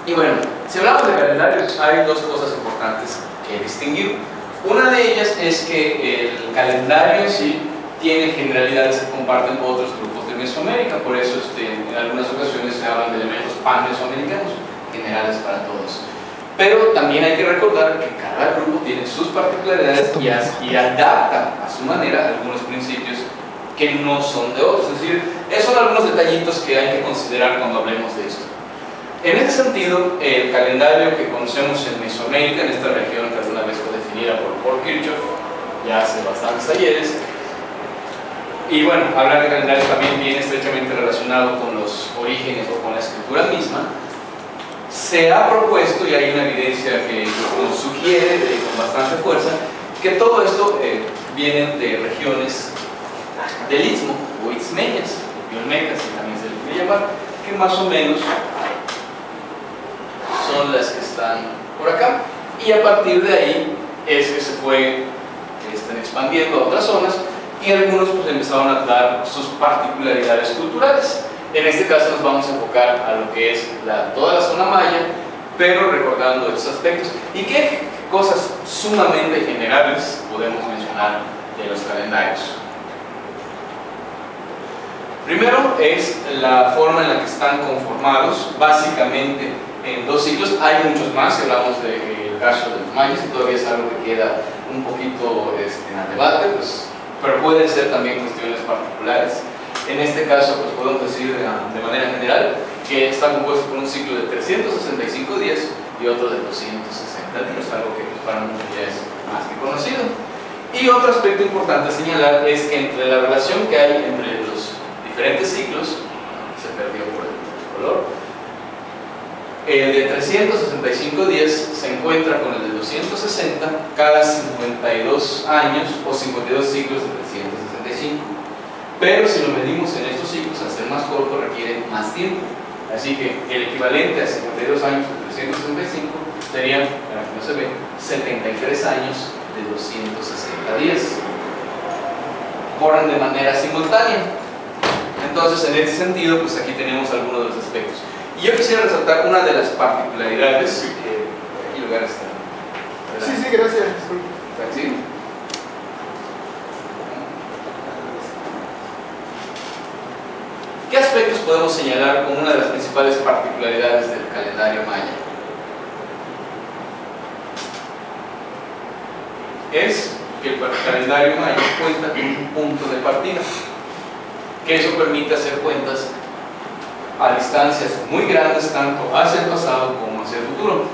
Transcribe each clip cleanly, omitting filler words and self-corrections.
Y bueno, si hablamos de calendarios, hay dos cosas importantes que distinguir. Una de ellas es que el calendario en sí tiene generalidades que comparten otros grupos de Mesoamérica, por eso en algunas ocasiones se hablan de elementos pan-mesoamericanos, generales para todos. Pero también hay que recordar que cada grupo tiene sus particularidades y adapta a su manera algunos principios que no son de otros. Es decir, esos son algunos detallitos que hay que considerar cuando hablemos de esto. En ese sentido, el calendario que conocemos en Mesoamérica, en esta región que alguna vez fue definida por Paul Kirchhoff, ya hace bastantes talleres, y bueno, hablar de calendario también viene estrechamente relacionado con los orígenes o con la escritura misma. Se ha propuesto, y hay una evidencia que nos sugiere con bastante fuerza, que todo esto viene de regiones del Istmo o Istmeyas, y Olmecas, si también se les puede llamar, que más o menos son las que están por acá, y a partir de ahí es que se fue expandiendo a otras zonas, y algunos pues empezaron a dar sus particularidades culturales. En este caso nos vamos a enfocar a lo que es toda la zona maya, pero recordando estos aspectos. ¿Y qué cosas sumamente generales podemos mencionar de los calendarios? Primero es la forma en la que están conformados, básicamente en dos ciclos. Hay muchos más, si hablamos del caso de los mayas, y todavía es algo que queda un poquito en debate, pues, pero pueden ser también cuestiones particulares. En este caso, pues podemos decir de manera general que está compuesto por un ciclo de 365 días y otro de 260 días, algo que para muchos ya es más que conocido. Y otro aspecto importante a señalar es que entre la relación que hay entre los diferentes ciclos, se perdió por el color, el de 365 días se encuentra con el de 260 cada 52 años o 52 ciclos de 365. Pero si lo medimos en estos ciclos, al ser más corto, requiere más tiempo. Así que el equivalente a 52 años de 365 serían, para que no se ve, 73 años de 260 días. Corren de manera simultánea. Entonces, en este sentido, pues aquí tenemos algunos de los aspectos. Y yo quisiera resaltar una de las particularidades que aquí lugar está. Sí, gracias. ¿Sí? ¿Qué aspectos podemos señalar como una de las principales particularidades del calendario maya? Es que el calendario maya cuenta con un punto de partida, que eso permite hacer cuentas a distancias muy grandes, tanto hacia el pasado como hacia el futuro.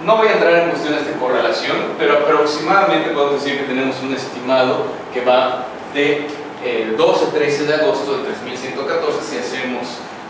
No voy a entrar en cuestiones de correlación, pero aproximadamente podemos decir que tenemos un estimado que va de el 12-13 de agosto de 3114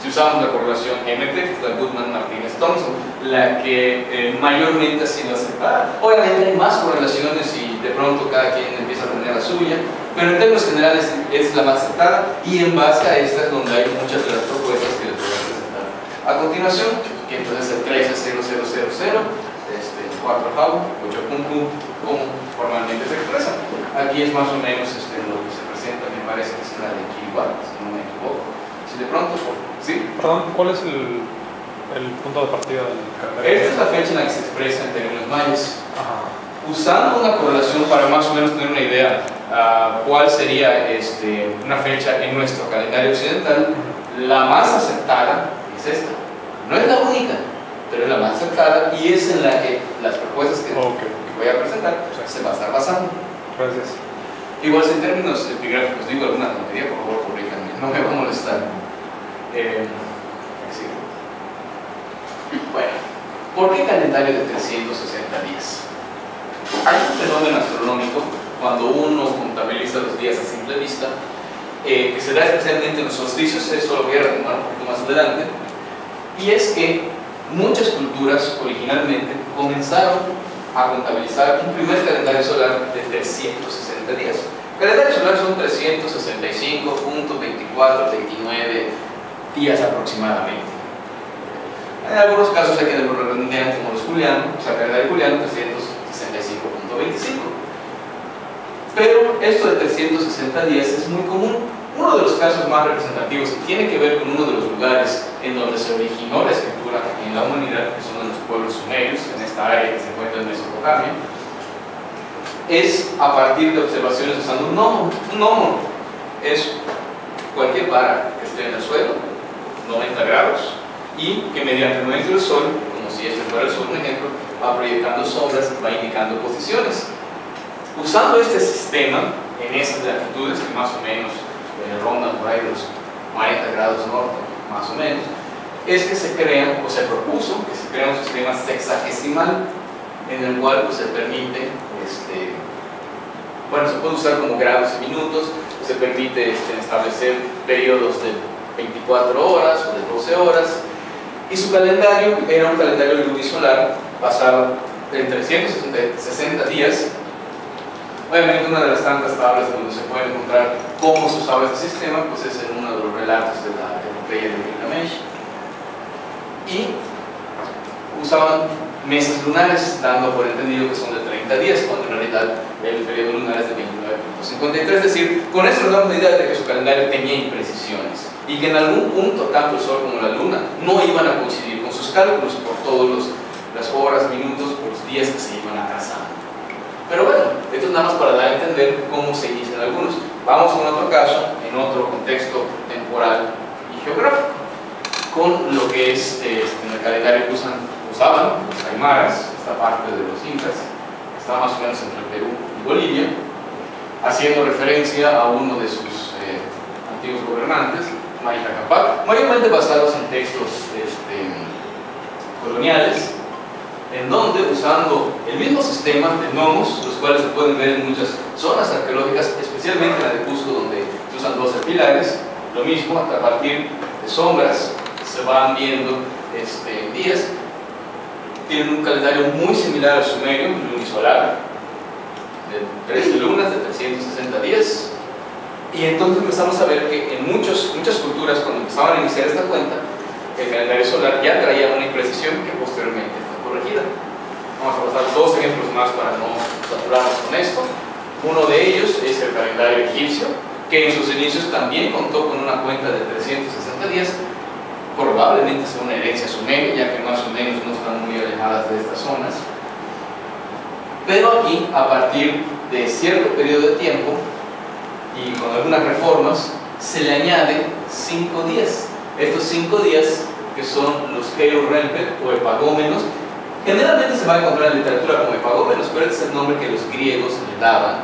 si usamos la correlación MT, que es la Goodman-Martinez-Thompson, la que mayormente ha sido aceptada. Obviamente hay más correlaciones y de pronto cada quien empieza a tener la suya, pero en términos generales es la más aceptada, y en base a esta es donde hay muchas de las propuestas que les voy a presentar a continuación, que entonces el 130000, 4 Jau, 8 Pum Pum, como formalmente se expresa. Aquí es más o menos lo que se presenta, me parece que es la de Kiribat, si no me equivoco. Si de pronto, ¿sí? Perdón, ¿cuál es el punto de partida del calendario? Esta es la fecha en la que se expresa en términos mayas. Ajá. Usando una correlación para más o menos tener una idea cuál sería una fecha en nuestro calendario occidental, la más aceptada es esta. No es la única, pero es la más aceptada y es en la que las propuestas que voy a presentar se va a estar basando. Gracias. Igual si en términos epigráficos digo alguna tontería, por favor corríjanme, no me va a molestar. Sí. Bueno, ¿por qué calendario de 360 días? Hay un fenómeno astronómico cuando uno contabiliza los días a simple vista, que se da especialmente en los solsticios, eso lo voy a retomar un poquito más adelante, y es que muchas culturas originalmente comenzaron a contabilizar un primer calendario solar de 360 días. El calendario solar son 365.2429 días aproximadamente. En algunos casos hay que lo redondean como los julianos, o sea, el calendario juliano 365.25. Pero esto de 360 días es muy común. Uno de los casos más representativos tiene que ver con uno de los lugares en donde se originó la escritura en la humanidad, que son los pueblos sumerios, en esta área que se encuentra en Mesopotamia, es a partir de observaciones usando un gnomo. Un gnomo es cualquier vara que esté en el suelo, 90 grados, y que mediante el movimiento del sol, como si este fuera el sol, por ejemplo, va proyectando sombras, va indicando posiciones. Usando este sistema, en esas latitudes que más o menos rondan por ahí los 40 grados norte, más o menos, es que se crea, o se propuso, que se crea un sistema sexagesimal, en el cual pues, se permite, bueno, se puede usar como grados y minutos, se permite establecer periodos de 24 horas o de 12 horas, y su calendario era un calendario lunisolar basado en 360 días. Obviamente una de las tantas tablas donde se puede encontrar cómo se usaba este sistema pues es en uno de los relatos de la epopeya de Gilgamesh, y usaban meses lunares, dando por entendido que son de 30 días, cuando en realidad el periodo lunar es de 29.53, es decir, con eso nos damos la idea de que su calendario tenía imprecisiones y que en algún punto tanto el Sol como la Luna no iban a coincidir con sus cálculos por todas las horas, minutos, por los días que se iban atrasando. Pero bueno, esto es nada más para dar a entender cómo se inician algunos. Vamos a un otro caso, en otro contexto temporal y geográfico, con lo que es en el calendario que usaban los aymaras, esta parte de los incas, está más o menos entre Perú y Bolivia, haciendo referencia a uno de sus antiguos gobernantes, Mancha Cápac, mayormente basados en textos coloniales, en donde, usando el mismo sistema de gnomos, los cuales se pueden ver en muchas zonas arqueológicas, especialmente la de Cusco, donde se usan 12 pilares, lo mismo, a partir de sombras, se van viendo días. Tienen un calendario muy similar al sumerio, lunisolar, de 13 lunas, de 360 días, y entonces empezamos a ver que en muchas culturas, cuando empezaban a iniciar esta cuenta, el calendario solar ya traía una imprecisión que posteriormente fue corregida. Vamos a pasar dos ejemplos más para no saturarnos con esto. Uno de ellos es el calendario egipcio, que en sus inicios también contó con una cuenta de 360 días, probablemente sea una herencia sumeria, ya que más o menos no están muy alejadas de estas zonas. Pero aquí, a partir de cierto periodo de tiempo y con algunas reformas, se le añade 5 días. Estos 5 días, que son los Heurempet o epagómenos, generalmente se va a encontrar en literatura como epagómenos, pero este es el nombre que los griegos le daban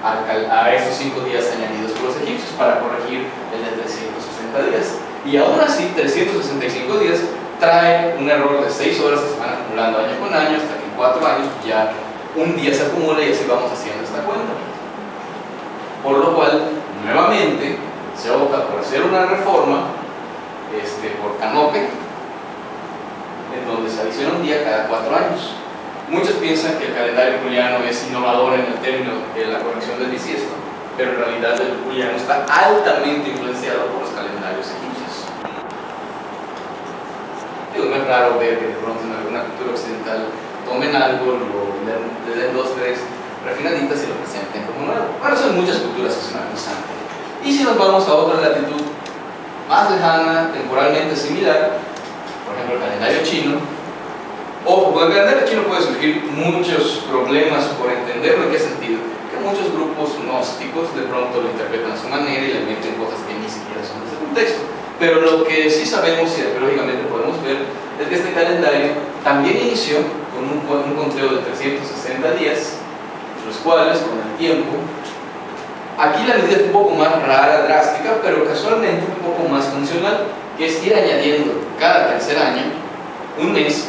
a estos 5 días añadidos por los egipcios para corregir el de 360 días. Y aún así, 365 días trae un error de 6 horas que se van acumulando año con año, hasta que en 4 años ya un día se acumula y así vamos haciendo esta cuenta. Por lo cual, nuevamente, se opta por hacer una reforma por canope, en donde se adiciona un día cada 4 años. Muchos piensan que el calendario juliano es innovador en el término de la corrección del bisiesto, pero en realidad el juliano está altamente influenciado por los calendarios egipcios. No es raro ver que de pronto en alguna cultura occidental tomen algo, le den 2 o 3 refinaditas y lo presenten como nuevo. Bueno, eso en muchas culturas es una constante. Y si nos vamos a otra latitud más lejana, temporalmente similar, por ejemplo el calendario chino, o con el calendario chino puede surgir muchos problemas por entenderlo. ¿En qué sentido? Que muchos grupos gnósticos de pronto lo interpretan a su manera y le meten cosas que ni siquiera son de ese contexto. Pero lo que sí sabemos y arqueológicamente podemos ver es que este calendario también inició con un conteo de 360 días, los cuales con el tiempo, aquí la medida es un poco más rara, drástica, pero casualmente un poco más funcional, que es ir añadiendo cada tercer año un mes.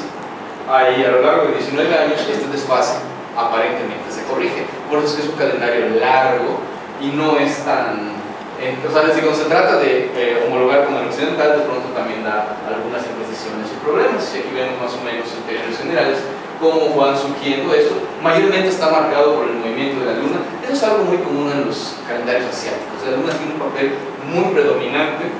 Ahí a lo largo de 19 años este desfase aparentemente se corrige. Por eso es que es un calendario largo y no es tan... o sea, si cuando se trata de homologar con el occidental, de pronto también da algunas imprecisiones y problemas. Y aquí vemos más o menos en términos generales cómo van surgiendo esto. Mayormente está marcado por el movimiento de la luna. Eso es algo muy común en los calendarios asiáticos. La luna tiene un papel muy predominante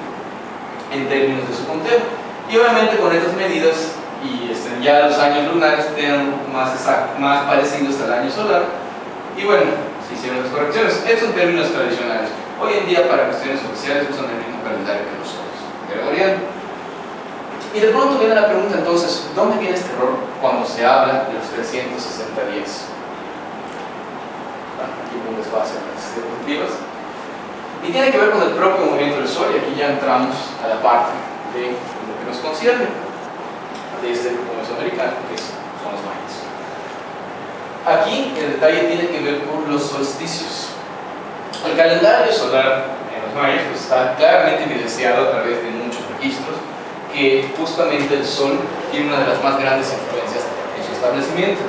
en términos de su conteo. Y obviamente con estas medidas y ya los años lunares quedan un poco más parecidos al año solar. Y bueno, se hicieron las correcciones. Eso en términos tradicionales. Hoy en día para cuestiones oficiales usan el mismo calendario que nosotros, gregoriano. Y de pronto viene la pregunta entonces, se habla de los 360 días. Aquí hubo un desfase en las diapositivas. Y tiene que ver con el propio movimiento del Sol, y aquí ya entramos a la parte de lo que nos concierne de este grupo mesoamericano, que son los mayas. Aquí el detalle tiene que ver con los solsticios. El calendario solar en los mayas pues, está claramente evidenciado a través de muchos registros que justamente el Sol tiene una de las más grandes influencias en su establecimiento.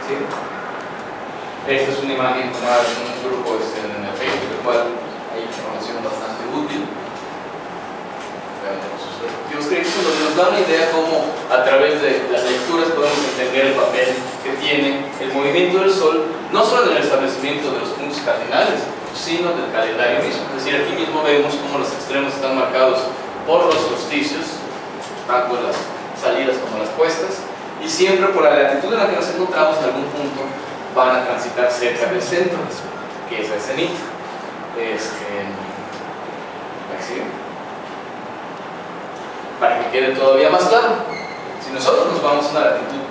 ¿Sí? Esta es una imagen tomada en un grupo en el Facebook, del cual hay información bastante útil. Veamos sus respectivos créditos, donde nos da una idea cómo a través de las lecturas podemos entender el papel que tiene el movimiento del Sol, no solo en el establecimiento de los puntos cardinales, sino del calendario mismo. Es decir, aquí mismo vemos cómo los extremos están marcados por los solsticios, tanto las salidas como las puestas, y siempre por la latitud en la que nos encontramos en algún punto van a transitar cerca del centro, que es el cenit. Para que quede todavía más claro, si nosotros nos vamos a una latitud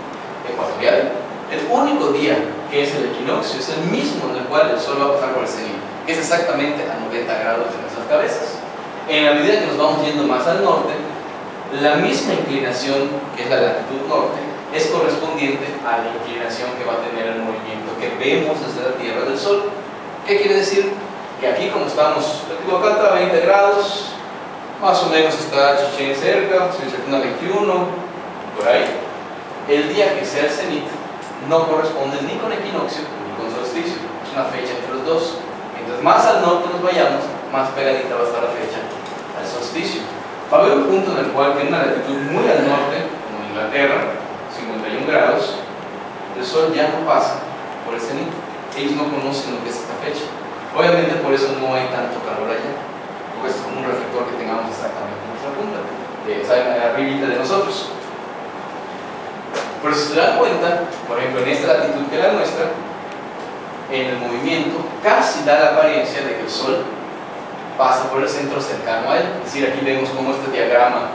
ecuatorial, el único día que es el equinoccio es el mismo en el cual el Sol va a pasar por el cenit, que es exactamente a 90 grados de nuestras cabezas. En la medida que nos vamos yendo más al norte, la misma inclinación, que es la latitud norte, es correspondiente a la inclinación que va a tener el movimiento que vemos desde la Tierra del Sol. ¿Qué quiere decir? Que aquí, como estamos, acá está a 20 grados, más o menos está Chichén cerca, una 21, por ahí. El día que sea el cenit no corresponde ni con equinoccio ni con solsticio, es una fecha entre los dos. Mientras más al norte nos vayamos, más pegadita va a estar la fecha al solsticio. Va a haber un punto en el cual, en una latitud muy al norte, como en Inglaterra, 51 grados, el Sol ya no pasa por el cenit. Ellos no conocen lo que es esta fecha. Obviamente por eso no hay tanto calor allá, porque es como un reflector que tengamos exactamente en nuestra punta, arribita de nosotros. Pero si se dan cuenta, por ejemplo en esta latitud que es la nuestra, en el movimiento casi da la apariencia de que el Sol pasa por el centro cercano a él. Es decir, aquí vemos cómo este diagrama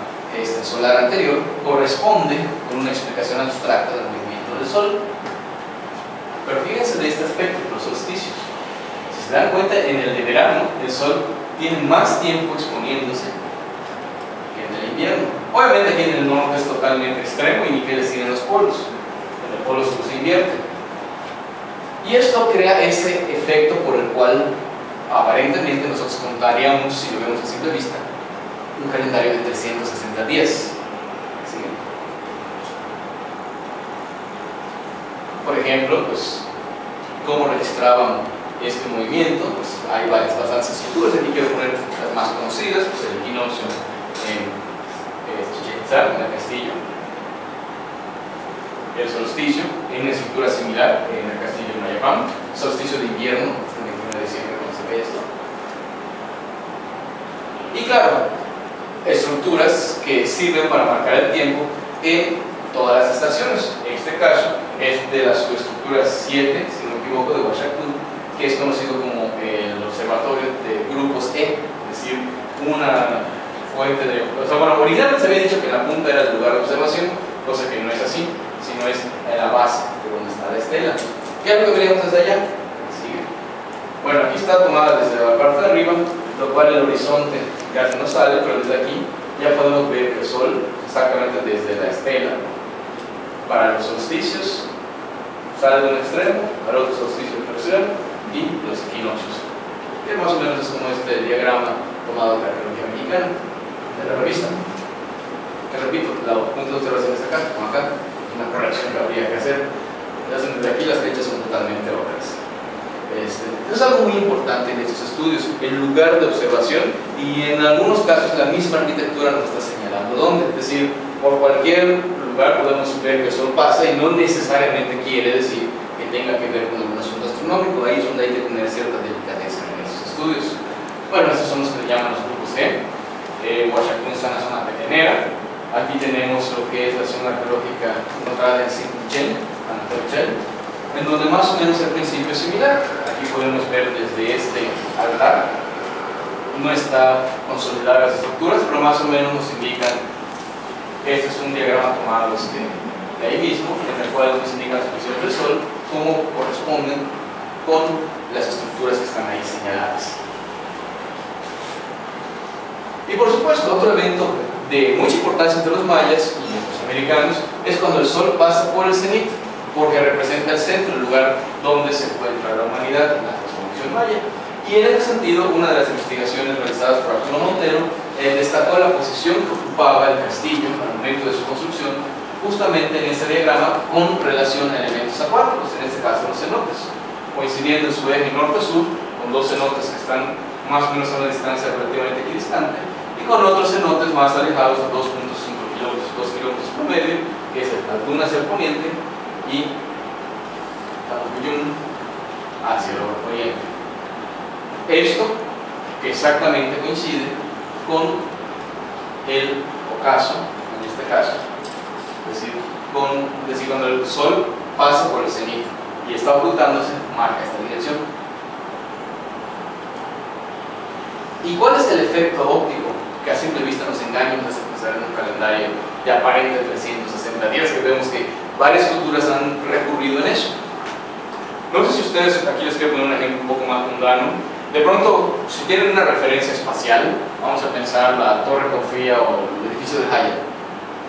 solar anterior corresponde con una explicación abstracta del movimiento del Sol. Pero fíjense de este aspecto, los solsticios. Si se dan cuenta, en el de verano el Sol tiene más tiempo exponiéndose que en el invierno. Obviamente aquí en el norte es totalmente extremo y ni qué decir en los polos. En el polo sur se invierte. Y esto crea ese efecto por el cual aparentemente nosotros contaríamos, si lo vemos a simple vista, un calendario de 360 días. ¿Sí? Por ejemplo, pues, ¿cómo registraban este movimiento? Pues hay bastantes estructuras. Aquí quiero poner las más conocidas, pues el equinoccio en Chichén Itzá, en el castillo. El solsticio en una estructura similar en el castillo de Mayapán, solsticio de invierno, el 21 de diciembre, cuando se ve esto. Y claro, estructuras que sirven para marcar el tiempo en todas las estaciones. En este caso es de la subestructura 7, si no me equivoco, de Huachactú, que es conocido como el observatorio de grupos E, es decir, una fuente de... O sea, bueno, originalmente se había dicho que la punta era el lugar de observación, cosa que no es así, sino es en la base de donde está la estela. ¿Qué es lo que veríamos desde allá? Sigue. Bueno, aquí está tomada desde la parte de arriba, lo cual el horizonte ya no sale, pero desde aquí ya podemos ver que el Sol, exactamente desde la estela, para los solsticios, sale de un extremo, para otro solsticio del tercero, y los equinoccios. Que más o menos es como este diagrama tomado de la arqueología mexicana, de la revista. Que repito, la punto de observación está acá, como acá, una corrección que habría que hacer. Entonces, desde aquí las fechas son totalmente otras. Es algo muy importante en estos estudios, el lugar de observación, y en algunos casos la misma arquitectura nos está señalando dónde. Es decir, por cualquier lugar podemos ver que el Sol pasa y no necesariamente quiere decir que tenga que ver con algún asunto astronómico. Ahí es donde hay que tener cierta delicadeza en estos estudios. Bueno, estos son los que le llaman los grupos G. Huachactú está en la zona petenera. Aquí tenemos lo que es la zona arqueológica encontrada en Sintichén, en donde más o menos el principio es similar. Aquí podemos ver desde este altar, no está consolidada las estructuras, pero más o menos nos indican, este es un diagrama tomado de ahí mismo, en el cual nos indican las posiciones del Sol, cómo corresponden con las estructuras que están ahí señaladas. Y por supuesto, otro evento de mucha importancia entre los mayas y los americanos es cuando el Sol pasa por el cenit, porque representa el centro, el lugar donde se encuentra la humanidad en la transformación maya. Y en ese sentido, una de las investigaciones realizadas por Arturo Montero destacó la posición que ocupaba el castillo al momento de su construcción, justamente en este diagrama con relación a elementos acuáticos, en este caso los cenotes, coincidiendo en su eje norte-sur con dos cenotes que están más o menos a una distancia relativamente equidistante, y con otros cenotes más alejados a 2.5 kilómetros, 2 kilómetros promedio, que es el Tatún hacia el poniente y Tampuyún hacia el oriente. Esto exactamente coincide con el ocaso, en este caso, es decir, cuando el Sol pasa por el cenit y está ocultándose, marca esta dirección. ¿Y cuál es el efecto óptico que a simple vista nos engaña y nos hace pensar en un calendario de aparente 360 días, que vemos que varias culturas han recurrido en eso? No sé si ustedes, aquí les quiero poner un ejemplo un poco más mundano. De pronto, si tienen una referencia espacial, vamos a pensar la Torre Confía o el edificio de Hyatt.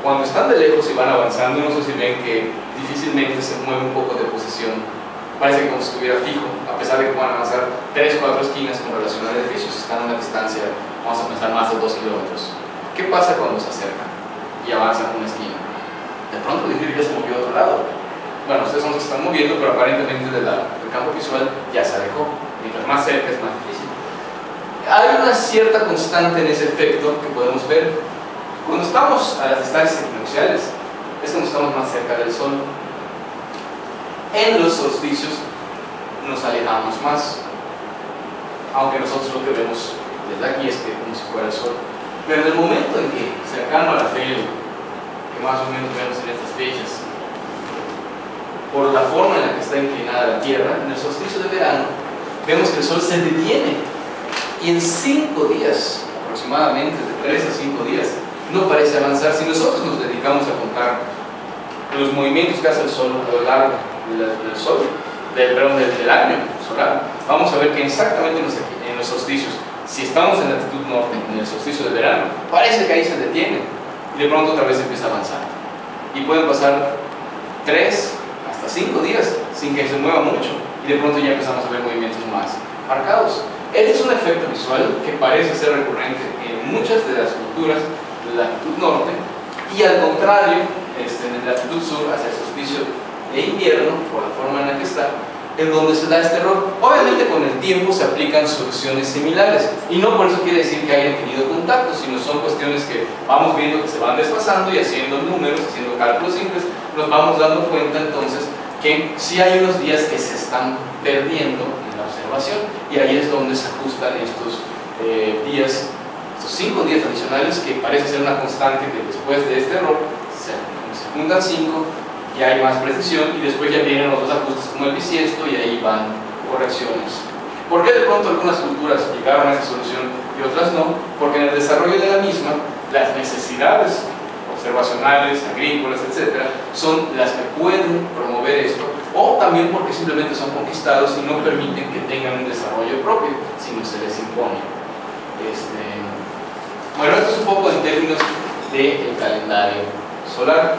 Cuando están de lejos y van avanzando, no sé si ven que difícilmente se mueve un poco de posición. Parece como si estuviera fijo, a pesar de que puedan avanzar 3 o 4 esquinas con relación al edificio, si están a una distancia, vamos a pensar, más de 2 kilómetros. ¿Qué pasa cuando se acercan y avanzan una esquina? De pronto el edificio ya se movió a otro lado. Bueno, ustedes son los que están moviendo, pero aparentemente del campo visual ya se alejó. Mientras más cerca es más difícil. Hay una cierta constante en ese efecto que podemos ver. Cuando estamos a las distancias equinocciales, es cuando estamos más cerca del Sol. En los solsticios nos alejamos más, aunque nosotros lo que vemos desde aquí es que como si fuera el Sol. Pero en el momento en que, cercano a la feria, que más o menos vemos en estas fechas, por la forma en la que está inclinada la Tierra, en el solsticio de verano, vemos que el Sol se detiene y en 5 días, aproximadamente de 3 a 5 días, no parece avanzar. Si nosotros nos dedicamos a contar los movimientos que hace el Sol a lo largo del Sol, del año solar, vamos a ver que exactamente en los solsticios, si estamos en latitud norte, en el solsticio de verano, parece que ahí se detiene y de pronto otra vez empieza a avanzar. Y pueden pasar 3 hasta 5 días sin que se mueva mucho y de pronto ya empezamos a ver movimientos más marcados. Este es un efecto visual que parece ser recurrente en muchas de las culturas de la latitud norte, y al contrario, en la latitud sur, hacia el solsticio de invierno, por la forma en la que está, en donde se da este error. Obviamente con el tiempo se aplican soluciones similares, y no por eso quiere decir que hayan tenido contacto, sino son cuestiones que vamos viendo que se van desfasando, y haciendo números, haciendo cálculos simples, nos vamos dando cuenta entonces que sí hay unos días que se están perdiendo en la observación, y ahí es donde se ajustan estos días, estos 5 días adicionales, que parece ser una constante, que después de este error se juntan 5 y hay más precisión, y después ya vienen otros ajustes como el bisiesto, y ahí van correcciones. ¿Por qué de pronto algunas culturas llegaron a esa solución y otras no? Porque en el desarrollo de la misma, las necesidades observacionales, agrícolas, etcétera, son las que pueden promover esto, o también porque simplemente son conquistados y no permiten que tengan un desarrollo propio, sino se les impone. Bueno, esto es un poco en términos del calendario solar.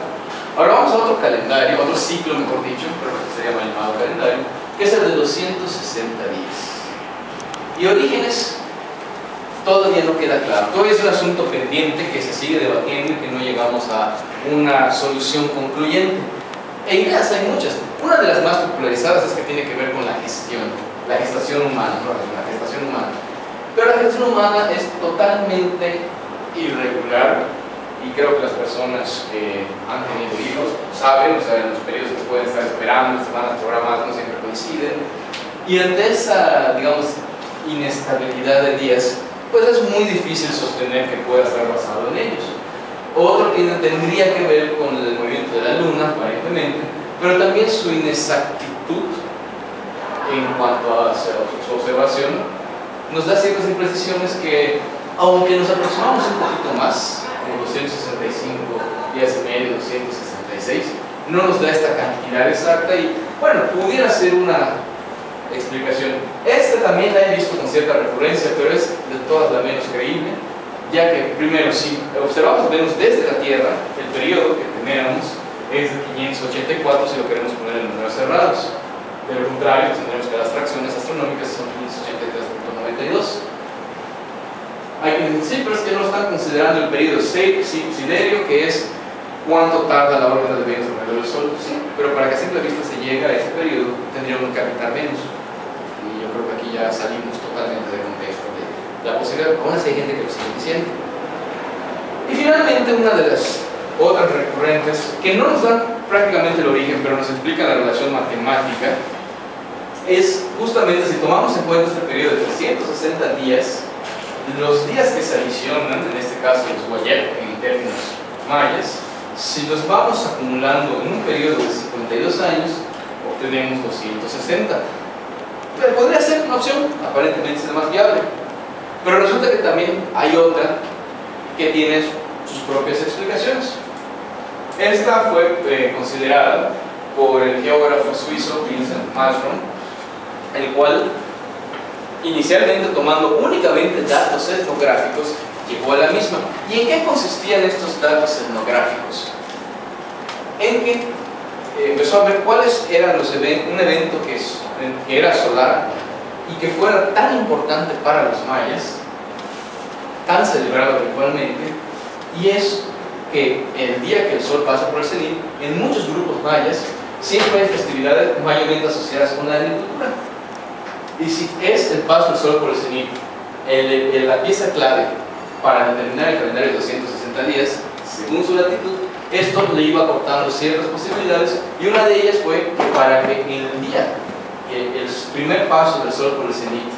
Ahora vamos a otro calendario, otro ciclo mejor dicho, pero que sería mal llamado calendario, que es el de 260 días. Y orígenes todavía no queda claro, todavía es un asunto pendiente que se sigue debatiendo y que no llegamos a una solución concluyente. E ideas hay muchas. Una de las más popularizadas es que tiene que ver con la gestación humana, ¿no? La gestación humana. Pero la gestación humana es totalmente irregular, y creo que las personas que han tenido hijos saben, o sea, en los periodos que pueden estar esperando, semanas programadas no siempre coinciden, y ante esa, digamos, inestabilidad de días, pues es muy difícil sostener que pueda estar basado en ellos. Otro que tendría que ver con el movimiento de la luna, aparentemente, pero también su inexactitud en cuanto a su observación nos da ciertas imprecisiones que, aunque nos aproximamos un poquito más, como 265 días y medio, 266, no nos da esta cantidad exacta y, bueno, pudiera ser una explicación. También la he visto con cierta recurrencia, pero es de todas la menos creíble, ya que, primero, si observamos Venus desde la Tierra, el periodo que tenemos es de 584 si lo queremos poner en números cerrados. De lo contrario, tendremos que las fracciones astronómicas son 583.92. Hay que decir, pero es que no están considerando el periodo siderio, que es cuánto tarda la órbita de Venus alrededor del Sol. Sí, pero para que a simple vista se llegue a ese periodo, tendríamos que habitar Venus. Y yo creo que aquí ya salimos totalmente del contexto de la posibilidad, aún así hay gente que lo sigue diciendo. Y finalmente, una de las otras recurrentes, que no nos dan prácticamente el origen, pero nos explican la relación matemática, es justamente si tomamos en cuenta este periodo de 360 días, los días que se adicionan, en este caso los Guayel en términos mayas, si los vamos acumulando en un periodo de 52 años, obtenemos 260. Pero podría ser una opción, aparentemente es más viable. Pero resulta que también hay otra que tiene sus propias explicaciones. Esta fue considerada por el geógrafo suizo Vincent Malmström, el cual, inicialmente tomando únicamente datos etnográficos, llegó a la misma. ¿Y en qué consistían estos datos etnográficos? En que empezó a ver cuáles eran un evento que era solar y que fuera tan importante para los mayas, tan celebrado igualmente, y es que el día que el sol pasa por el cenit, en muchos grupos mayas siempre hay festividades mayormente asociadas con la agricultura. Y si es el paso del sol por el cenit la pieza clave para determinar el calendario de 260 días, según su latitud, esto le iba aportando ciertas posibilidades, y una de ellas fue que para que en el día, el primer paso del sol por el cenit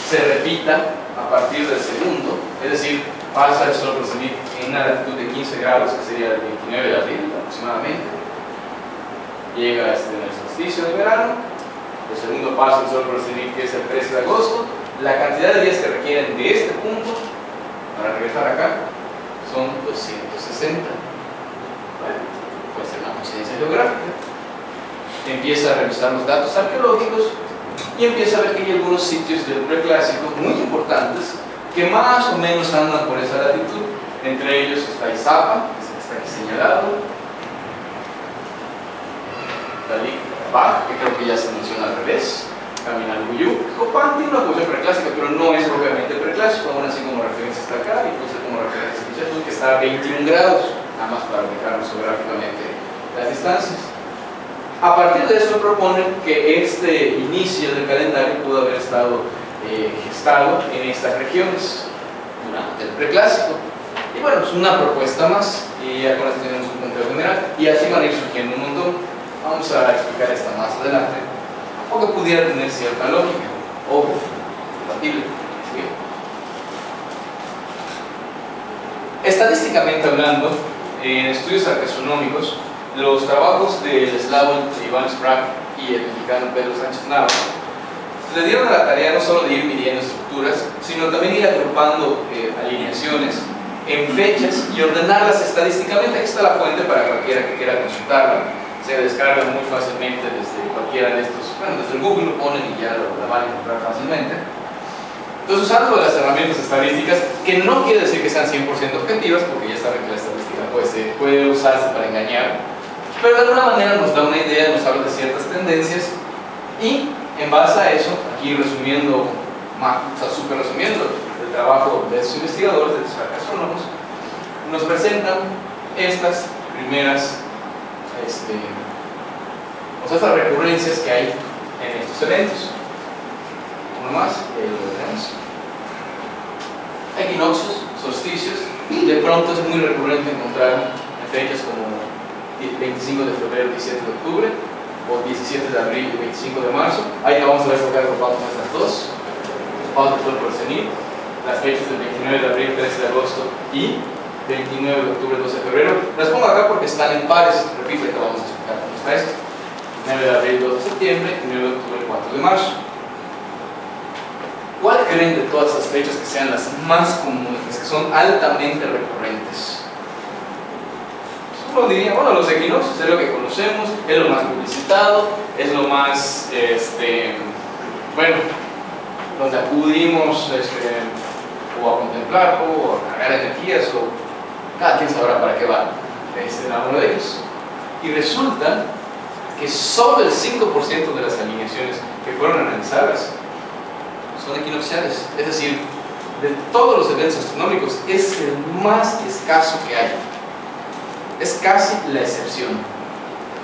se repita a partir del segundo, es decir, pasa el sol por el cenit en una latitud de 15 grados, que sería el 29 de abril aproximadamente, llega el solsticio de verano, el segundo paso del sol por el cenit, que es el 13 de agosto, la cantidad de días que requieren de este punto para regresar acá son 260. Bueno, puede ser una coincidencia geográfica. Empieza a revisar los datos arqueológicos y empieza a ver que hay algunos sitios del preclásico muy importantes que más o menos andan por esa latitud. Entre ellos está Izapa, que está aquí señalado, Talí-Baj, que creo que ya se menciona al revés, Caminalguyú. Copán tiene una posición preclásica, pero no es propiamente preclásico, aún así como referencia está acá, y puse como referencia Pichatu, que está a 21 grados, nada más para ubicarnos geográficamente las distancias. A partir de eso proponen que este inicio del calendario pudo haber estado gestado en estas regiones durante el preclásico. Y bueno, es una propuesta más, y ya con esto tenemos un punto general, y así van a ir surgiendo un montón. Vamos a explicar esta más adelante, aunque pudiera tener cierta lógica, obvio, compatible. ¿Sí? Estadísticamente hablando, en estudios arqueastronómicos, los trabajos del eslavo Iván Sprague y el mexicano Pedro Sánchez Nava le dieron a la tarea no solo de ir midiendo estructuras, sino también ir agrupando alineaciones en fechas y ordenarlas estadísticamente. Aquí está la fuente para cualquiera que quiera consultarla. Se descarga muy fácilmente desde cualquiera de estos, bueno, desde el Google lo ponen y ya la van a encontrar fácilmente. Entonces, usando las herramientas estadísticas, que no quiere decir que sean 100% objetivas, porque ya saben que la estadística puede usarse para engañar, pero de alguna manera nos da una idea, nos habla de ciertas tendencias, y en base a eso, aquí resumiendo, súper resumiendo el trabajo de estos investigadores, de estos arqueastrónomos, nos presentan estas primeras estas recurrencias que hay en estos eventos. Uno más, lo tenemos. Equinoccios, solsticios, de pronto es muy recurrente encontrar en fechas como 25 de febrero, 17 de octubre, o 17 de abril y 25 de marzo. Ahí la vamos a ver porque agrupamos estas dos. Los pasos del sol por el cenit, las fechas del 29 de abril, 13 de agosto y 29 de octubre, 12 de febrero. Las pongo acá porque están en pares. Repito, que vamos a explicar cómo está esto. 9 de abril, 2 de septiembre, 9 de octubre, 4 de marzo. ¿Cuál creen de todas esas fechas que sean las más comunes, las que son altamente recurrentes? uno diría, bueno, los equinoccios es lo que conocemos, es lo más publicitado, es lo más, bueno, donde acudimos o a contemplar o a cargar energías, o cada quien sabrá para qué va cada uno de ellos. Y resulta que solo el 5% de las alineaciones que fueron analizadas son equinocciales, es decir, de todos los eventos astronómicos es el más escaso que hay, es casi la excepción.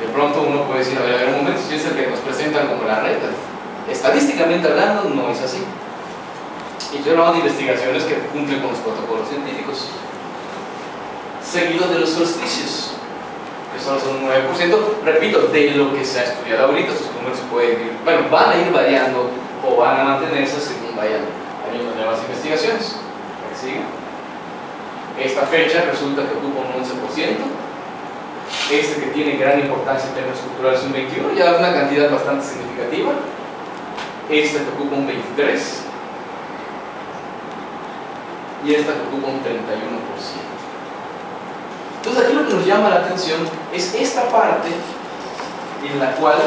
De pronto uno puede decir, a ver, un momento, si es el que nos presentan como la regla, estadísticamente hablando no es así. Y estoy hablando de investigaciones que cumplen con los protocolos científicos, seguidos de los solsticios, que solo son un 9%, repito, de lo que se ha estudiado ahorita. Estos números pueden ir, bueno, van a ir variando o van a mantenerse según vayan habiendo nuevas investigaciones. ¿Sigue? Esta fecha resulta que ocupa un 11%, este que tiene gran importancia en términos culturales un 21%, ya es una cantidad bastante significativa. Esta que ocupa un 23%, y esta que ocupa un 31%. Entonces aquí lo que nos llama la atención es esta parte en la cual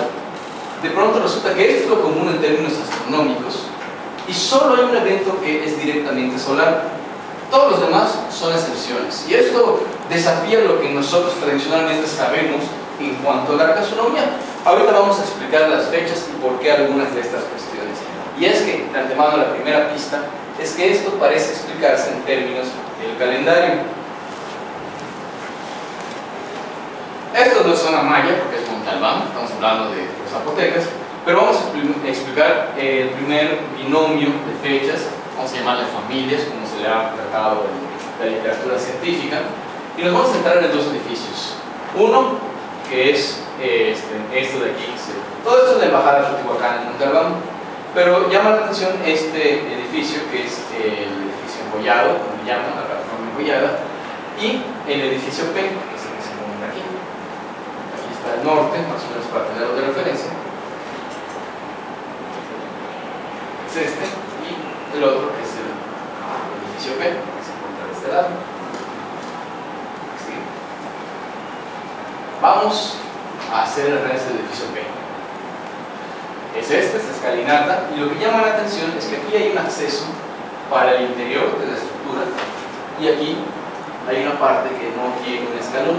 de pronto resulta que esto es lo común en términos astronómicos y solo hay un evento que es directamente solar. Todos los demás son excepciones, y esto desafía lo que nosotros tradicionalmente sabemos en cuanto a la astronomía. Ahorita vamos a explicar las fechas y por qué algunas de estas cuestiones. Y es que, de antemano, la primera pista es que esto parece explicarse en términos del calendario. Esto no es zona maya porque es Montalbán, estamos hablando de los zapotecas, pero vamos a explicar el primer binomio de fechas, vamos a llamarle familias, como se le ha tratado en la literatura científica, y nos vamos a centrar en dos edificios. Uno, que es esto de aquí, todo esto es la embajada de Teotihuacán en Montalbán, pero llama la atención este edificio, que es el edificio Engollado, como le llaman, la plataforma Engollada, y el edificio P, que es el que se encuentra aquí. Aquí está el norte, más o menos para tenerlo de referencia. Es este, y el otro que es el edificio P, que se encuentra de este lado. ¿Sí? Vamos a hacer el resto del edificio P. Es esta escalinata, y lo que llama la atención es que aquí hay un acceso para el interior de la estructura, y aquí hay una parte que no tiene un escalón,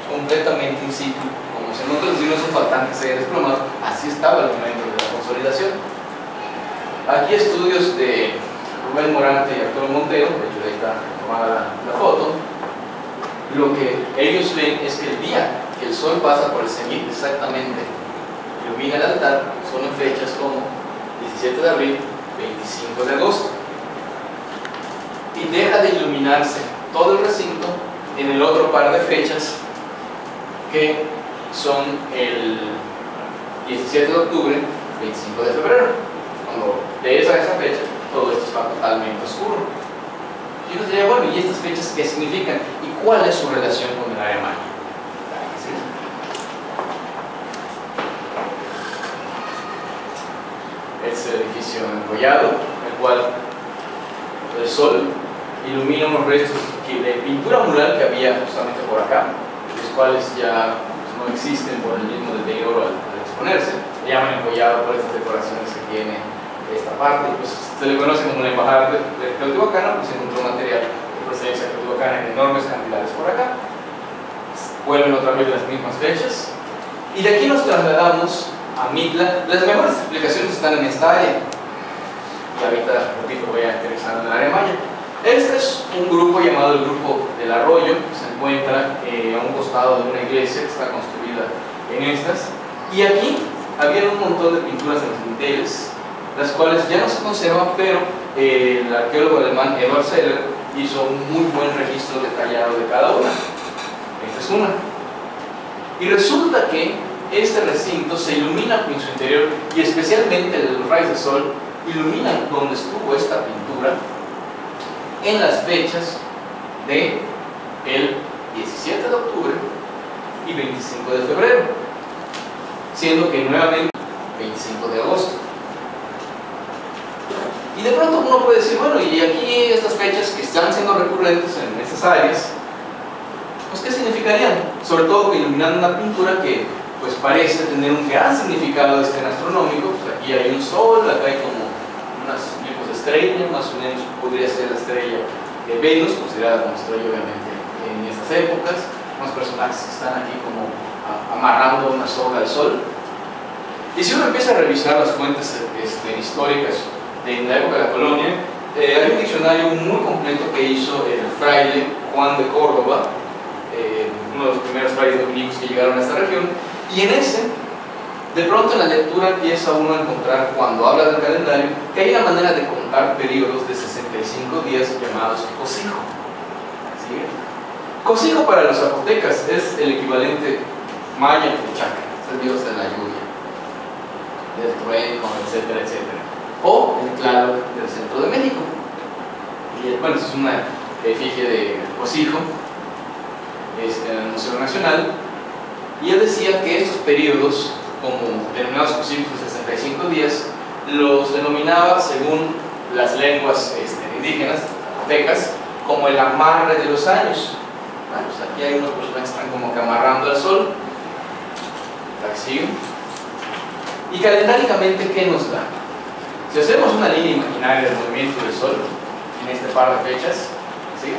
completamente in situ, como si en otros dinos son faltantes se hayan desplomado. Así estaba al momento de la consolidación. Aquí estudios de Rubén Morante y Arturo Montero, de hecho ahí está tomada la foto. Lo que ellos ven es que el día que el sol pasa por el cenit exactamente ilumina el altar, son en fechas como 17 de abril, 25 de agosto, y deja de iluminarse todo el recinto en el otro par de fechas, que son el 17 de octubre, 25 de febrero. Cuando lees a esa fecha, todo esto está totalmente oscuro. Y uno diría, bueno, ¿y estas fechas qué significan? ¿Y cuál es su relación con el área maya? ¿Sí? Es el edificio engollado, el cual el sol ilumina unos restos de pintura mural que había justamente por acá, los cuales ya no existen por el mismo deterioro al exponerse. Se llaman engollado por estas decoraciones que tiene esta parte, pues se le conoce como la embajada de Teotihuacán, pues se encontró material de procedencia teotihuacana en enormes cantidades por acá. Vuelven otra vez las mismas fechas, y de aquí nos trasladamos a Mitla. Las mejores explicaciones están en esta área, y ahorita, repito, voy a interesar en el área maya. Este es un grupo llamado el Grupo del Arroyo, que se encuentra a un costado de una iglesia que está construida en estas, y aquí había un montón de pinturas en los dinteles, las cuales ya no se conservan, pero el arqueólogo alemán Edward Seller hizo un muy buen registro detallado de cada una. Esta es una. Y resulta que este recinto se ilumina en su interior, y especialmente los rayos del sol iluminan donde estuvo esta pintura en las fechas de el 17 de octubre y 25 de febrero, siendo que nuevamente 25 de agosto. Y de pronto uno puede decir, bueno, y aquí estas fechas que están siendo recurrentes en estas áreas, pues ¿qué significarían? sobre todo iluminando una pintura que pues parece tener un gran significado astronómico. Pues aquí hay un sol, acá hay como unos tipos de estrella, más o menos podría ser la estrella de Venus, considerada como estrella obviamente en estas épocas, unos personajes que están aquí como amarrando una soga al sol. Y si uno empieza a revisar las fuentes históricas de la época de la colonia, hay un diccionario muy completo que hizo el fraile Juan de Córdoba, uno de los primeros frailes dominicos que llegaron a esta región, y en ese, de pronto en la lectura empieza uno a encontrar, cuando habla del calendario, que hay una manera de contar periodos de 65 días llamados cosijo. ¿Sí? Cosijo para los zapotecas es el equivalente maya de Chakra, es el dios de la lluvia, del trueno, etcétera, etcétera, o el Tlaloc del centro de México. Y bueno, es una efigie de Cosijo en el Museo Nacional, y él decía que estos periodos, como denominados cosijos de 65 días, los denominaba, según las lenguas indígenas, zapotecas, como el amarre de los años. Bueno, pues aquí hay unos personajes que están como que amarrando al sol. Aquí. Y calendáricamente, ¿qué nos da? Si hacemos una línea imaginaria del movimiento del sol en este par de fechas, ¿sí?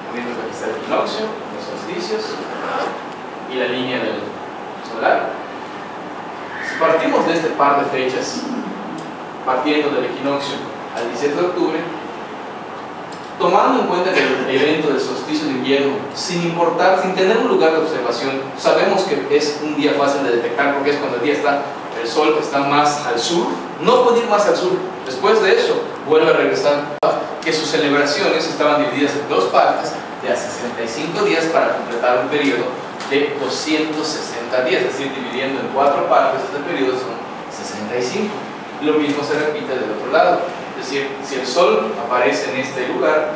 Poniendo que aquí está el equinoccio, los solsticios y la línea del solar. Si partimos de este par de fechas, partiendo del equinoccio al 17 de octubre, tomando en cuenta que el evento del solsticio de invierno, sin importar, sin tener un lugar de observación, sabemos que es un día fácil de detectar porque es cuando el día está, el sol está más al sur, no puede ir más al sur. Después de eso, vuelve a regresar, que sus celebraciones estaban divididas en dos partes de a 65 días para completar un periodo de 260 días, es decir, dividiendo en 4 partes este periodo son 65. Lo mismo se repite del otro lado. Es decir, si el sol aparece en este lugar,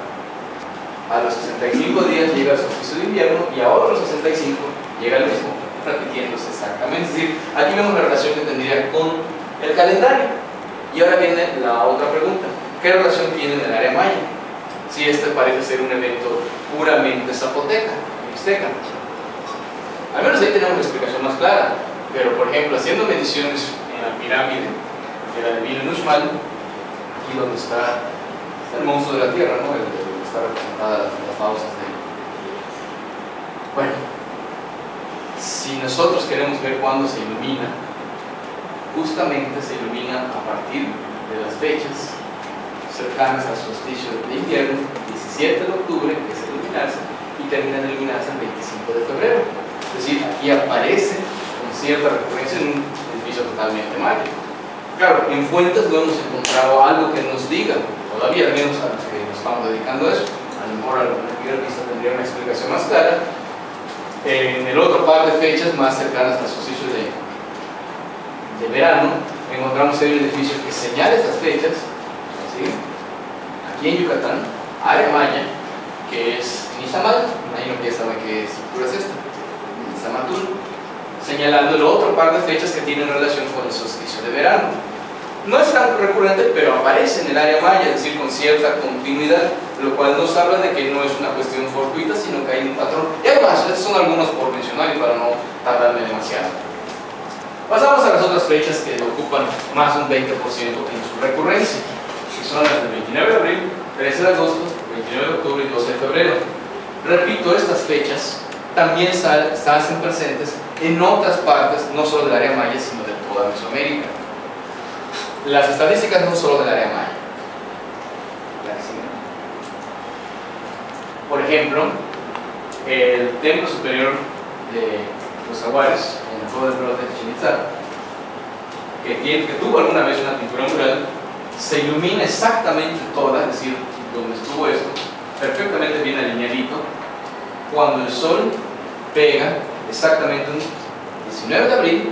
a los 65 días llega el solsticio de invierno y a otros 65 llega el mismo, repitiéndose exactamente. Es decir, aquí vemos la relación que tendría con el calendario. Y ahora viene la otra pregunta: ¿qué relación tiene en el área maya? Si este parece ser un evento puramente zapoteca, mixteca. Al menos ahí tenemos una explicación más clara. Pero, por ejemplo, haciendo mediciones en la pirámide de la de Vilna-Uxmal, aquí donde está el monstruo de la tierra, ¿no? El que está representada las fauces de... Bueno, si nosotros queremos ver cuándo se ilumina, justamente se ilumina a partir de las fechas cercanas al solsticio de invierno, 17 de octubre, que es el iluminarse, y termina de iluminarse el 25 de febrero. Es decir, aquí aparece con cierta recurrencia en un edificio totalmente mágico. Claro, en fuentes no hemos encontrado algo que nos diga, todavía, al menos a los que nos estamos dedicando a eso. A lo mejor a la primera vista tendría una explicación más clara. En el otro par de fechas más cercanas al solsticio de verano, encontramos un edificio que señala estas fechas, ¿sí? Aquí en Yucatán, área maya, que es Nizamal, imagino que ya saben qué estructura es esta, Nizamatul, señalando el otro par de fechas que tienen relación con el solsticio de verano. No es tan recurrente, pero aparece en el área maya, es decir, con cierta continuidad, lo cual nos habla de que no es una cuestión fortuita, sino que hay un patrón. Y además, estos son algunos por mencionar y para no tardarme demasiado. Pasamos a las otras fechas que ocupan más de un 20% en su recurrencia, que son las del 29 de abril, 13 de agosto, 29 de octubre y 12 de febrero. Repito, estas fechas también se hacen presentes en otras partes, no solo del área maya, sino de toda Mesoamérica. Las estadísticas no solo del área maya. Por ejemplo, el templo superior de los jaguares, en el fuego del Reloj de Chichén Itzá, que tuvo alguna vez una pintura mural, se ilumina exactamente toda, es decir, donde estuvo esto, perfectamente bien alineadito, cuando el sol pega exactamente un 19 de abril,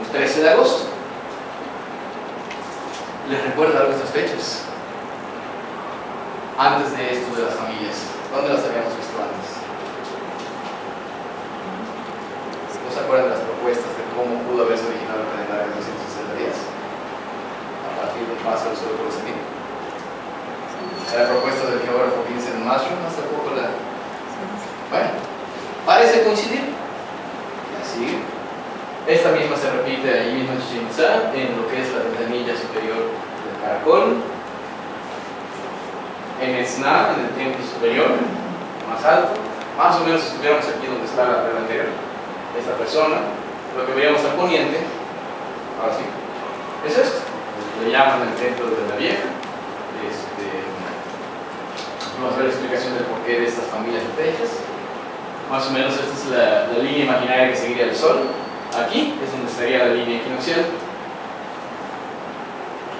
un 13 de agosto. ¿Les recuerda algo estas fechas? Antes de esto de las familias, ¿dónde las habíamos visto antes? ¿No se acuerdan de las propuestas de cómo pudo haberse originado el calendario de 260 días? A partir del paso del sol por el cenit. La propuesta del geógrafo Vincent Mastro, hace poco la Bueno, parece coincidir. Así. Esta misma se repite ahí mismo en Chichén Itzá, en lo que es la ventanilla superior del caracol. En Esná, en el templo superior, más alto. Más o menos si estuviéramos aquí donde está la delantera de esta persona, lo que veíamos al poniente, ahora sí, es esto. Le llaman el templo de la Vieja. Vamos a ver la explicación del porqué de estas familias de fechas. Más o menos esta es la línea imaginaria que seguiría el Sol. Aquí es donde estaría la línea equinoccial.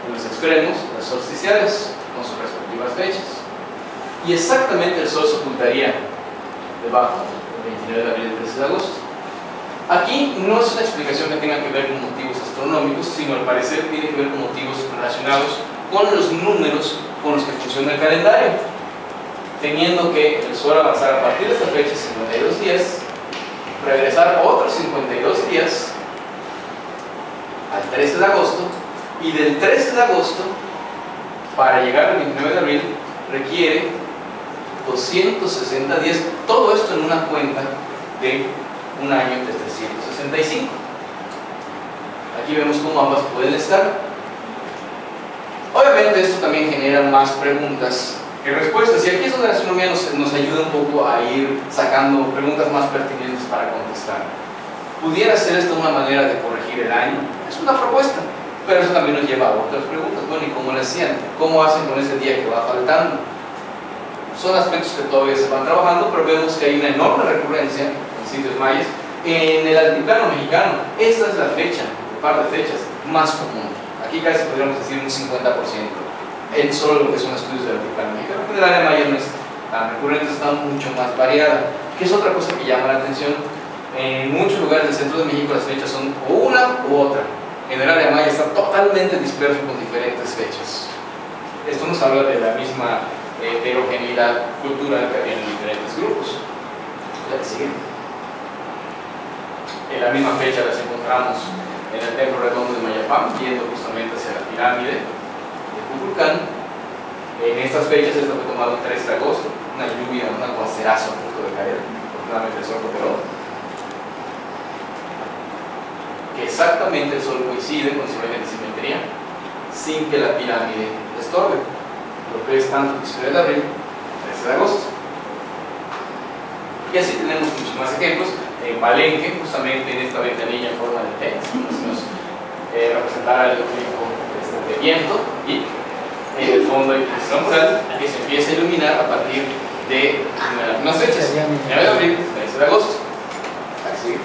En los extremos, las solsticiales, con sus respectivas fechas. Y exactamente el Sol se ocultaría debajo del 29 de abril y el 13 de agosto. Aquí no es una explicación que tenga que ver con motivos astronómicos, sino al parecer tiene que ver con motivos relacionados con los números con los que funciona el calendario. Teniendo que el Sol avanzar a partir de esta fecha, 52 días, regresar otros 52 días al 13 de agosto, y del 13 de agosto, para llegar al 29 de abril, requiere 260 días, todo esto en una cuenta de un año de 365. Aquí vemos cómo ambas pueden estar. Obviamente esto también genera más preguntas que respuestas, y aquí es donde la astronomía nos ayuda un poco a ir sacando preguntas más pertinentes para contestar. ¿Pudiera ser esto una manera de corregir el año? Es una propuesta, pero eso también nos lleva a otras preguntas. Bueno, ¿y cómo lo hacían? ¿Cómo hacen con ese día que va faltando? Son aspectos que todavía se van trabajando, pero vemos que hay una enorme recurrencia en sitios mayas. En el altiplano mexicano, esta es la fecha, un par de fechas, más común. Aquí casi podríamos decir un 50%. En solo lo que son estudios del altiplano mexicano. En el área maya no es tan recurrente, está mucho más variada. Que es otra cosa que llama la atención. En muchos lugares del centro de México las fechas son o una u otra. En el área maya está totalmente disperso con diferentes fechas. Esto nos habla de la misma heterogeneidad cultural que había en diferentes grupos. La que sigue. En la misma fecha las encontramos en el templo redondo de Mayapán, yendo justamente hacia la pirámide de Kukulcán. En estas fechas, esta fue tomada el 3 de agosto, una lluvia, un aguacerazo a punto de caer, afortunadamente el sol cooperó. Que exactamente el sol coincide con su eje de simetría, sin que la pirámide estorbe, lo que es tanto el 19 de abril, 13 de agosto. Y así tenemos muchos más ejemplos. En Palenque, justamente en esta ventanilla en forma de T, nos representará el glifo de viento, y en el fondo hay un mural que se empieza a iluminar a partir de unas fechas: 9 de abril, 13 de agosto. Así.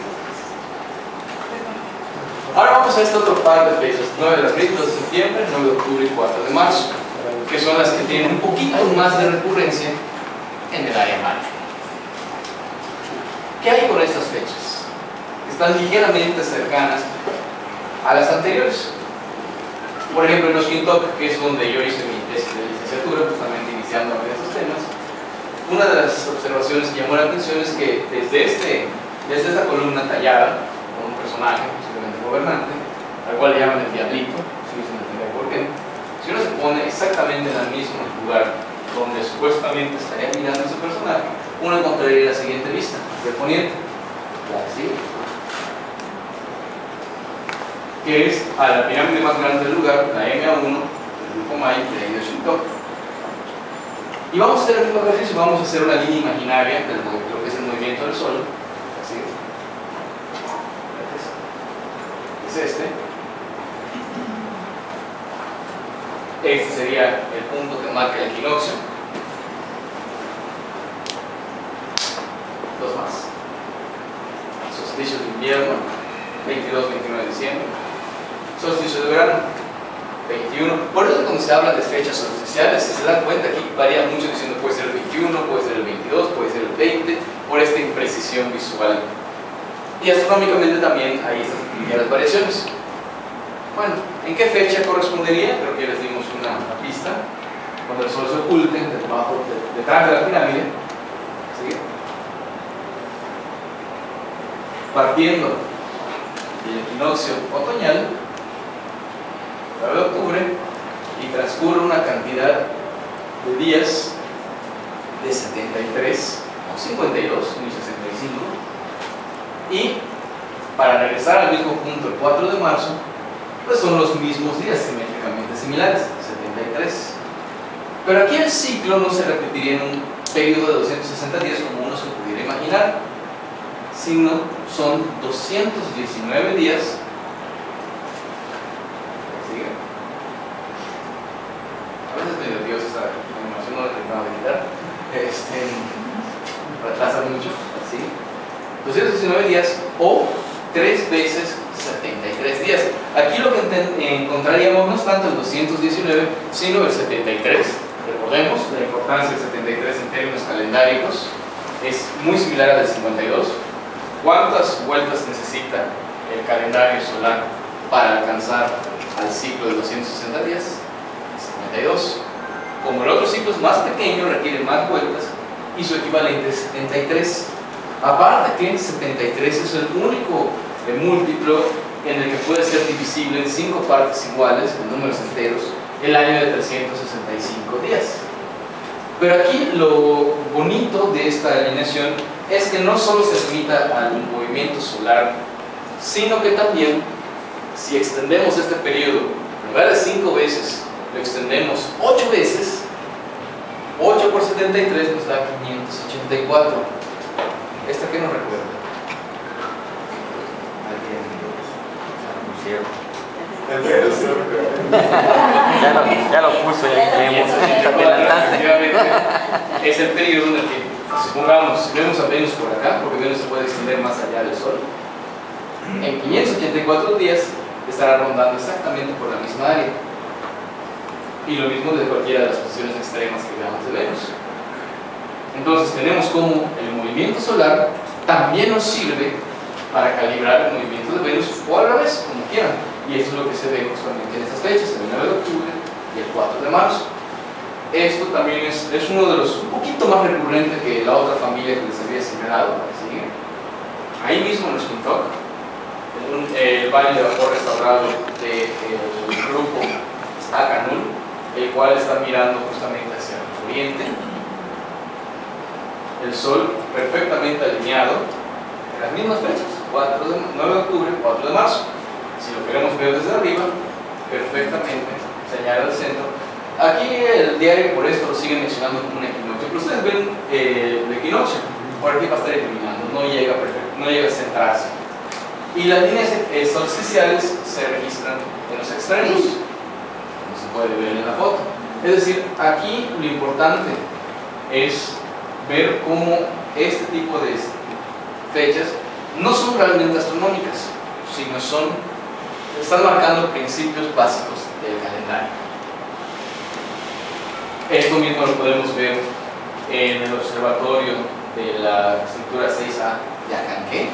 Ahora vamos a este otro par de fechas: 9 de abril, 2 de septiembre, 9 de octubre y 4 de marzo, que son las que tienen un poquito más de recurrencia en el área maya. ¿Qué hay con estas fechas? Están ligeramente cercanas a las anteriores. Por ejemplo, en Oxintoc, que es donde yo hice mi tesis de licenciatura, justamente iniciando con estos temas, una de las observaciones que llamó la atención es que desde esta columna tallada, con un personaje, posiblemente gobernante, al cual le llaman el diablito, si se entiende por qué, si uno se pone exactamente en el mismo lugar donde supuestamente estaría mirando ese personaje, uno encontraría la siguiente vista, de poniente, así, que es a la pirámide más grande del lugar, la MA1, del grupo Maya, de Oxintoc. Y vamos a hacer el mismo ejercicio, vamos a hacer una línea imaginaria de lo que es el movimiento del Sol, así, es este. Este sería el punto que marca el equinoccio. Dos más. Solsticio de invierno, 22-29 de diciembre. Solsticio de verano, 21. Por eso cuando se habla de fechas solsticiales, si se dan cuenta, aquí varía mucho diciendo puede ser el 21, puede ser el 22, puede ser el 20, por esta imprecisión visual. Y astronómicamente también hay estas ligeras variaciones. Bueno, ¿en qué fecha correspondería? Creo que ya les dimos una pista. Cuando el Sol se oculte detrás de la pirámide. ¿Sí? Partiendo del equinoccio otoñal, 9 de octubre, y transcurre una cantidad de días de 73 o 52, regresar al mismo punto el 4 de marzo, pues son los mismos días simétricamente similares, 73. Pero aquí el ciclo no se repetiría en un periodo de 260 días como uno se pudiera imaginar, sino son 219 días. ¿Sigue? A veces es medio Dios esta animación, no la terminaba de quitar. Retrasa mucho, ¿sí? 219 días o 3 veces 73 días. Aquí lo que encontraríamos no es tanto el 219, sino el 73. Recordemos la importancia del 73 en términos calendáricos. Es muy similar al del 52. ¿Cuántas vueltas necesita el calendario solar para alcanzar al ciclo de 260 días? 52. Como el otro ciclo es más pequeño, requiere más vueltas y su equivalente es 73. Aparte que 73 es el único múltiplo en el que puede ser divisible en 5 partes iguales, en números enteros, el año de 365 días. Pero aquí lo bonito de esta alineación es que no solo se limita al movimiento solar, sino que también, si extendemos este periodo, en lugar de 5 veces, lo extendemos 8 veces, 8 por 73 nos da 584. ¿Esta qué nos recuerda? Ya lo puso, es el periodo en el que, supongamos, si vemos a Venus por acá, porque Venus se puede extender más allá del Sol, en 584 días estará rondando exactamente por la misma área. Y lo mismo de cualquiera de las posiciones extremas que veamos de Venus. Entonces tenemos como el movimiento solar también nos sirve para calibrar el movimiento de Venus, o al revés, como quieran. Y eso es lo que se ve justamente en estas fechas, el 9 de octubre y el 4 de marzo. Esto también es uno de los un poquito más recurrente que la otra familia que les había señalado. ¿Sí? Ahí mismo en el Shintok, el valle de vapor restaurado del grupo Akanul, el cual está mirando justamente hacia el oriente, el Sol perfectamente alineado en las mismas fechas, 9 de octubre, 4 de marzo. Si lo queremos ver desde arriba, perfectamente señala el centro. Aquí el diario por esto lo sigue mencionando como un equinoccio, pero ustedes ven el equinoccio, por aquí va a estar iluminando, no llega a centrarse. Y las líneas solsticiales se registran en los extremos, como se puede ver en la foto. Es decir, aquí lo importante es ver cómo este tipo de fechas no son realmente astronómicas, sino están marcando principios básicos del calendario. Esto mismo lo podemos ver en el observatorio de la estructura 6A de Akanké,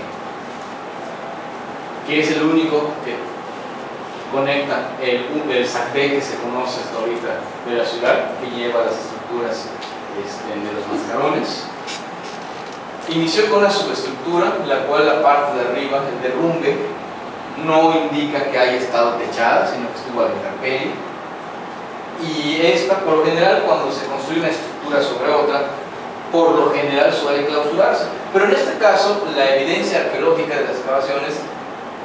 que es el único que conecta el SACD que se conoce hasta ahorita de la ciudad, que lleva las estructuras de los mascarones. Inició con una subestructura, la cual la parte de arriba, el derrumbe, no indica que haya estado techada, sino que estuvo a la intemperie. Y esta, por lo general, cuando se construye una estructura sobre otra, por lo general suele clausurarse. Pero en este caso, la evidencia arqueológica de las excavaciones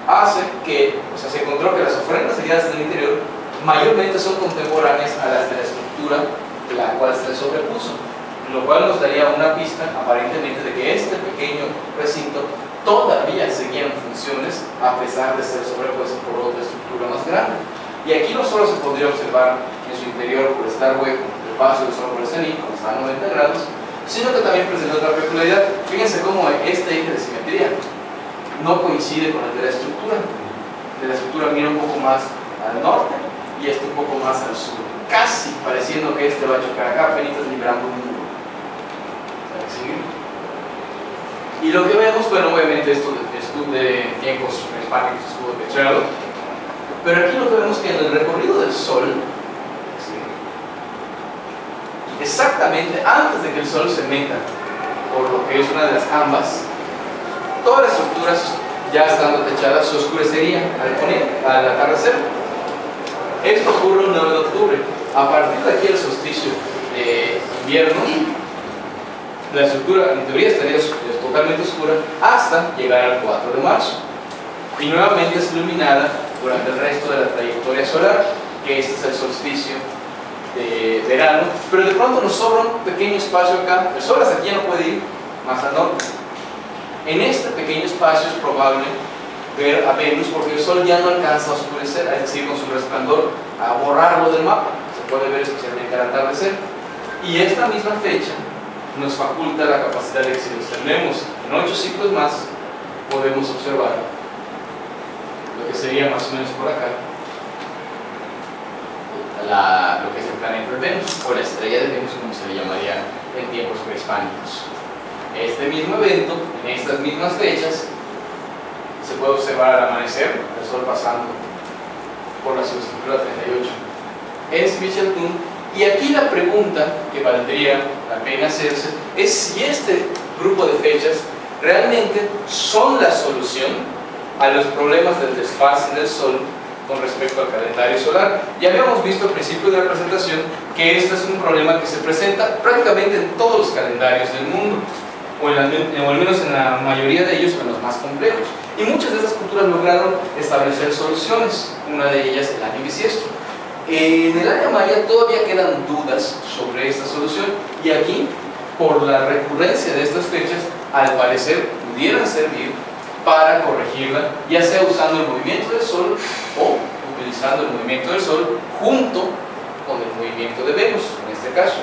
hace que, se encontró que las ofrendas halladas en el interior mayormente son contemporáneas a las de la estructura la cual se le sobrepuso, lo cual nos daría una pista aparentemente de que este pequeño recinto todavía seguía en funciones a pesar de ser sobrepuesto por otra estructura más grande. Y aquí no solo se podría observar en su interior, por estar hueco, el paso del Sol por el cenit, cuando está a 90 grados, sino que también presenta otra peculiaridad. Fíjense cómo este eje de simetría no coincide con el de la estructura. El de la estructura mira un poco más al norte y este un poco más al sur, casi pareciendo que este va a chocar acá, apenas liberando un muro. ¿Sí? Y lo que vemos, bueno, obviamente esto de tiempos prehispánicos estuvo techado, pero aquí lo que vemos es que en el recorrido del Sol, ¿sí?, exactamente antes de que el Sol se meta por lo que es una de las jambas, todas las estructuras ya estando techadas se oscurecerían al atardecer. Esto ocurre el 9 de octubre. A partir de aquí el solsticio de invierno, la estructura en teoría estaría totalmente oscura hasta llegar al 4 de marzo. y nuevamente es iluminada durante el resto de la trayectoria solar, que este es el solsticio de verano, pero de pronto nos sobra un pequeño espacio acá. El sol hasta aquí ya no puede ir más al norte. En este pequeño espacio es probable ver a Venus, porque el sol ya no alcanza a oscurecer, es decir, con su resplandor, a borrarlo del mapa. Se puede ver especialmente al atardecer, y esta misma fecha nos faculta la capacidad de que si nos extendemos en 8 ciclos más, podemos observar lo que sería más o menos por acá lo que es el planeta de Venus, o la estrella de Venus, como se le llamaría en tiempos prehispánicos. Este mismo evento, en estas mismas fechas, se puede observar al amanecer, el sol pasando por la superestructura 38 en Sviatun. Y aquí la pregunta que valdría la pena hacerse es si este grupo de fechas realmente son la solución a los problemas del desfase del Sol con respecto al calendario solar. Ya habíamos visto al principio de la presentación que este es un problema que se presenta prácticamente en todos los calendarios del mundo, o al menos en la mayoría de ellos, en los más complejos. Y muchas de estas culturas lograron establecer soluciones, una de ellas el año bisiesto. En el área maya todavía quedan dudas sobre esta solución, y aquí, por la recurrencia de estas fechas, al parecer pudieran servir para corregirla, ya sea usando el movimiento del Sol o utilizando el movimiento del Sol junto con el movimiento de Venus, en este caso.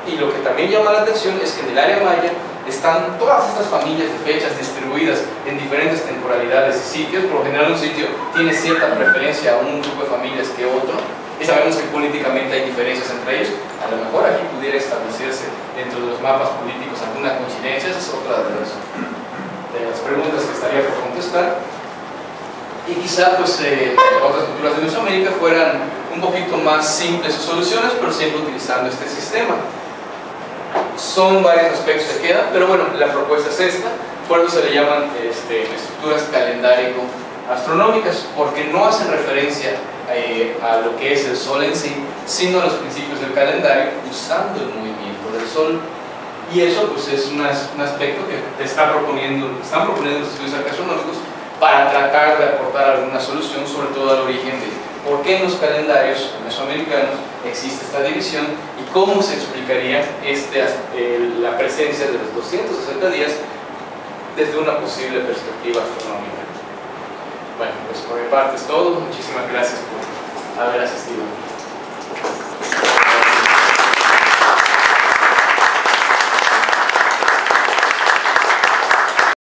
Y lo que también llama la atención es que en el área maya están todas estas familias de fechas distribuidas en diferentes temporalidades y sitios. Por lo general un sitio tiene cierta preferencia a un grupo de familias que otro, y sabemos que políticamente hay diferencias entre ellos. A lo mejor aquí pudiera establecerse dentro de los mapas políticos alguna coincidencia. Esa es otra de las preguntas que estaría por contestar. Y quizá pues otras culturas de Mesoamérica fueran un poquito más simples sus soluciones, pero siempre utilizando este sistema. Son varios aspectos que quedan, pero bueno, la propuesta es esta. Por eso se le llaman estructuras calendárico-astronómicas, porque no hacen referencia a lo que es el Sol en sí, sino a los principios del calendario usando el movimiento del Sol. Y eso pues es un aspecto que están proponiendo los estudios astronómicos para tratar de aportar alguna solución, sobre todo al origen de por qué en los calendarios mesoamericanos existe esta división y cómo se explicaría la presencia de los 260 días desde una posible perspectiva astronómica. Bueno, pues por mi parte es todo. Muchísimas gracias por haber asistido.